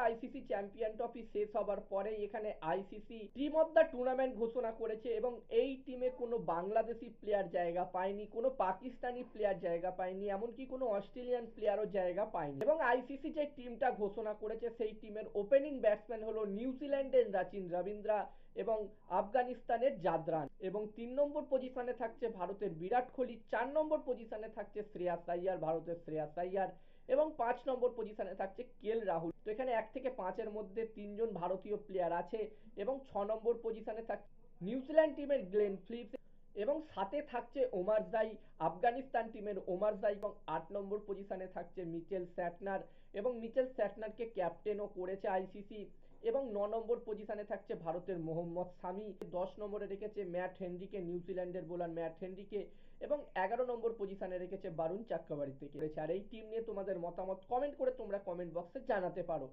ICC champion trophy শেষ হবার পরে এখানে ICC team of the tournament ঘোষণা করেছে এবং এই টিমে কোনো বাংলাদেশি প্লেয়ার জায়গা পায়নি, কোনো পাকিস্তানি প্লেয়ার জায়গা পায়নি, এমনকি কোনো অস্ট্রেলিয়ান প্লেয়ারও জায়গা পায়নি। এবং আইসিসি যে টিমটা ঘোষণা করেছে সেই টিমের ওপেনিং ব্যাটসম্যান হলো নিউজিল্যান্ডের রাচিন রবীন্দ্রা এবং আফগানিস্তানের জাদরান। এবং 3 নম্বর পজিশনে থাকছে ভারতের বিরাট কোহলি, 4 নম্বর পজিশনে থাকছে শ্রেয়াস আইয়ার, ভারতের শ্রেয়াস আইয়ার, এবং 5 নম্বর পজিশনে থাকছে কেএল রাহুল। তো এখানে 1 থেকে 5-এর মধ্যে 3জন ভারতীয় প্লেয়ার আছে। এবং 6 নম্বর পজিশনে থাকছে নিউজিল্যান্ড টিমের গ্লেন ফিলিপস, এবং সাথে থাকছে ওমার জাই, আফগানিস্তান টিমের ওমার জাই, এবং 8 নম্বর পজিশনে থাকছে মিচেল স্যাটনার, এবং মিচেল স্যাটনারকে ক্যাপ্টেনও করেছে আইসিসি। এবং 9 নম্বর পজিশনে থাকছে ভারতের মোহাম্মদ শামি, 10 নম্বরে রেখেছে ম্যাট হেনরিকে, নিউজিল্যান্ডের বোলার ম্যাট হেনরিকে, এবং 11 নম্বর পজিশনে রেখেছে বারুণ চক্রবর্তীকে। আর এই টিম নিয়ে তোমাদের মতামত কমেন্ট করে তোমরা কমেন্ট বক্সে জানাতে পারো।